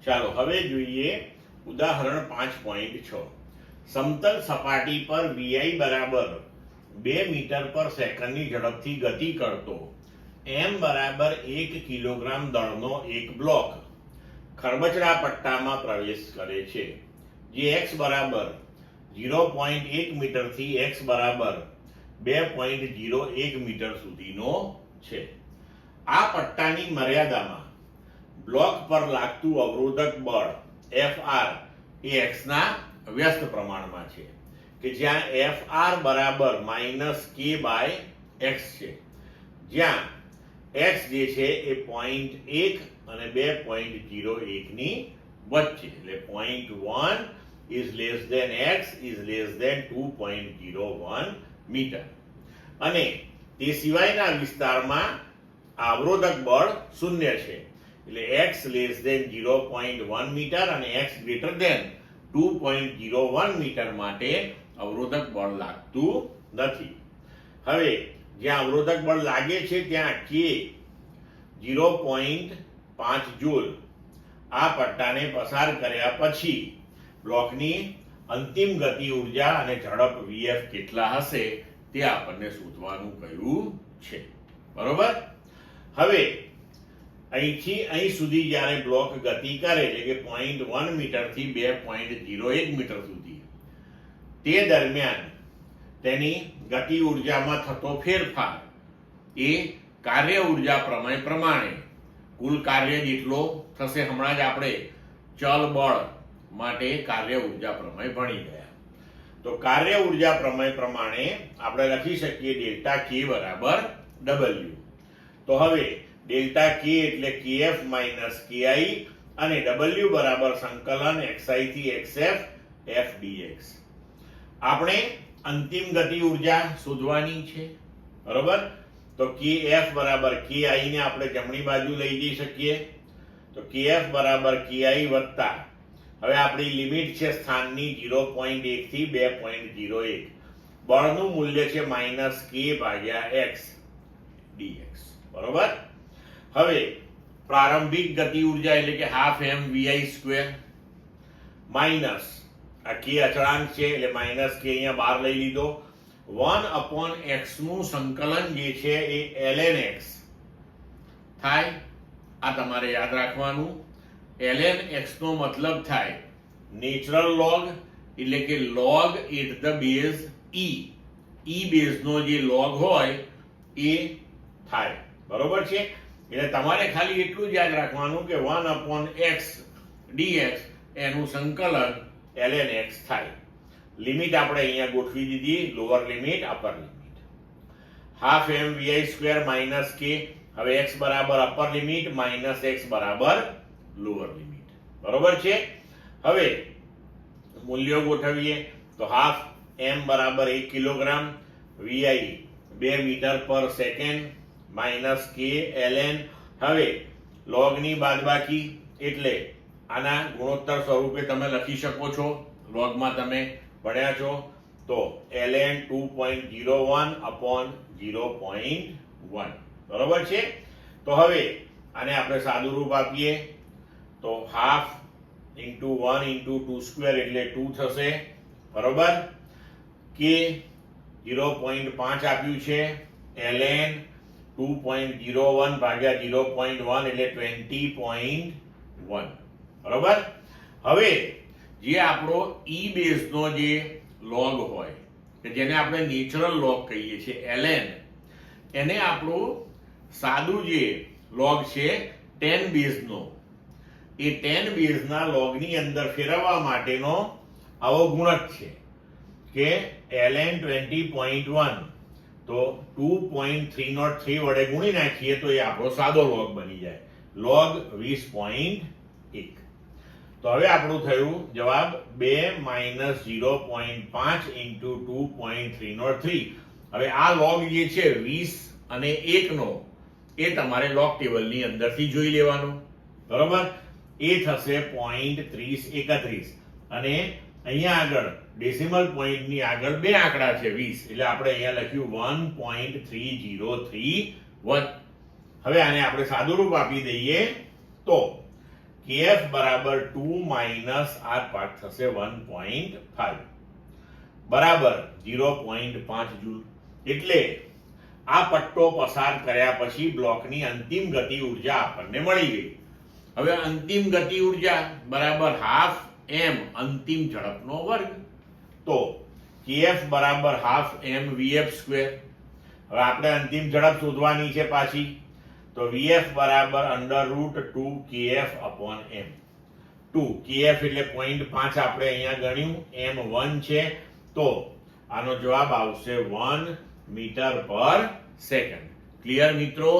ચાલો હવે જોઈએ ઉદાહરણ 5.6. સમતલ સપાટી પર વીઆઈ બરાબર 2 મીટર પર સેકન્ડની ઝડપથી ગતિ કરતો m બરાબર 1 કિલોગ્રામ દળનો એક બ્લોક ખરબચડા પટ્ટામાં પ્રવેશ કરે છે, જે x બરાબર 0.1 મીટરથી x બરાબર 2.01 મીટર સુધીનો છે. આ પટ્ટાની મર્યાદામાં બ્લોક પર લાગતું અવરોધક બળ Fr એ x ના વ્યસ્ત પ્રમાણમાં છે, કે જ્યાં Fr બરાબર -k/x છે, જ્યાં x જે છે એ 0.1 અને 2.01 ની વચ્ચે, એટલે 0.1 is less than x is less than 2.01 metre, અને તે સિવાયના વિસ્તારમાં અવરોધક બળ 0 છે, એટલે x less than 0.1 મીટર અને x greater than 2.01 મીટર માટે અવરોધક બળ લાગતું નથી. હવે જ્યાં અવરોધક બળ લાગે છે ત્યાં k 0.5 જૂલ આ પટ્ટાને પસાર કર્યા પછી બ્લોકની અંતિમ ગતિ ઉર્જા અને ઝડપ vf કેટલા હશે તે આપણને શોધવાનું કહ્યું છે. બરોબર. હવે અહીંથી અહીં સુધી જ્યારે બ્લોક ગતિ કરે છે કે 0.1 મીટરથી 2.01 મીટર સુધી, તે દરમિયાન તેની ગતિ ઉર્જામાં થતો ફેરફાર એ કાર્ય ઉર્જા પ્રમેય પ્રમાણે કુલ કાર્ય જેટલો થશે. હમણાં જ આપણે ચલ બળ માટે કાર્ય ઉર્જા પ્રમેય ભણી ગયા. તો કાર્ય ઉર્જા પ્રમેય પ્રમાણે આપણે લખી શકીએ ડેલ્ટા k બરાબર w. તો હવે ડેલ્ટા k એટલે kf માઇનસ ki અને w બરાબર સંકલન xi થી xf f dx. આપણે અંતિમ ગતિ ઉર્જા શોધવાની છે. બરોબર. તો kf બરાબર ki ને આપણે જમણી બાજુ લઈ જઈ શકીએ. તો kf બરાબર ki વત્તા, હવે આપણી લિમિટ છે સ્થાનની 0.1 થી 2.01, બળનું મૂલ્ય છે -k/x dx. બરોબર. હવે પ્રારંભિક ગતિ ઉર્જા એટલે કે હાફ mvi² માઇનસ આ k અચળાંક છે એટલે માઇનસ k અહીંયા બહાર લઈ લીધો, 1/x નું સંકલન જે છે એ ln x થાય. આ તમારે યાદ રાખવાનું. ln x નો મતલબ થાય નેચરલ લોગ, એટલે કે log at the base e base નો જે લોગ હોય એ થાય. બરોબર છે. એટલે તમારે ખાલી એટલું જ યાદ રાખવાનું કે 1/x dx એનું સંકલન ln x થાય. લિમિટ આપણે અહીંયા ગોઠવી દીધી, lower limit upper limit. Half mvi² minus k, હવે x બરાબર અપર લિમિટ માઇનસ x બરાબર લોઅર લિમિટ. બરોબર છે. હવે મૂલ્યો ગોઠવીએ તો હાફ m બરાબર 1 કિલોગ્રામ, vi 2 મીટર પર સેકન્ડ માઇનસ k ln. હવે લોગની બાદબાકી એટલે આના ગુણોત્તર સ્વરૂપે તમે લખી શકો છો, લોગમાં તમે ભણ્યા છો. તો ln 2.01/0.1. બરોબર છે. તો હવે આને આપણે સાદું રૂપ આપીએ તો હાફ ઇન્ટુ 1 ઇન્ટુ 2² એટલે 2 થશે. બરોબર. k 0.5 આપ્યું છે, ln 2.01/0.1 એટલે 20.1. બરોબર. હવે જે આપણો ઈ બેઝ નો જે લોગ હોય કે જેને આપણે નેચરલ લોગ કહીએ છીએ ln, એને આપણું સાદું જે લોગ છે 10 બેઝ નો, એ 10 બેઝ ના લોગની અંદર ફેરવવા માટેનો આવો ગુણક છે કે ln 20.1 તો 2.303 વડે ગુણી નાખીએ તો એ આપણો સાદો લોગ બની જાય, લોગ 20.1. તો હવે આપણું થયું જવાબ 2 - 0.5 ઇન્ટુ 2.303. હવે આ લોગ જે છે 20 અને 1 નો એ તમારે લોગ ટેબલની અંદરથી જોઈ લેવાનો. બરોબર. એ થશે 0.3031, અને અહીંયા આગળ ડેસિમલ પોઈન્ટની આગળ બે આંકડા છે 20, એટલે આપણે અહીંયા લખ્યું 1.3031. હવે આને આપણે સાદું રૂપ આપી દઈએ તો kf બરાબર 2 માઇનસ r પાર્ટ થશે 1.5 બરાબર 0.5 જૂલ. એટલે આ પટ્ટો પસાર કર્યા પછી બ્લોકની અંતિમ ગતિ ઉર્જા આપણને મળી ગઈ. હવે અંતિમ ગતિ ઉર્જા બરાબર હાફ m અંતિમ ઝડપનો વર્ગ. તો kf બરાબર હાફ m vf સ્ક્વેર. હવે આપણે અંતિમ ઝડપ શોધવાની છે પાછી. તો vf બરાબર √2 kf upon m. 2 kf એટલે 0.5 આપણે અહીંયા ગણ્યું, m 1 છે, તો આનો જવાબ આવશે 1 મીટર પર સેકન્ડ. ક્લિયર મિત્રો?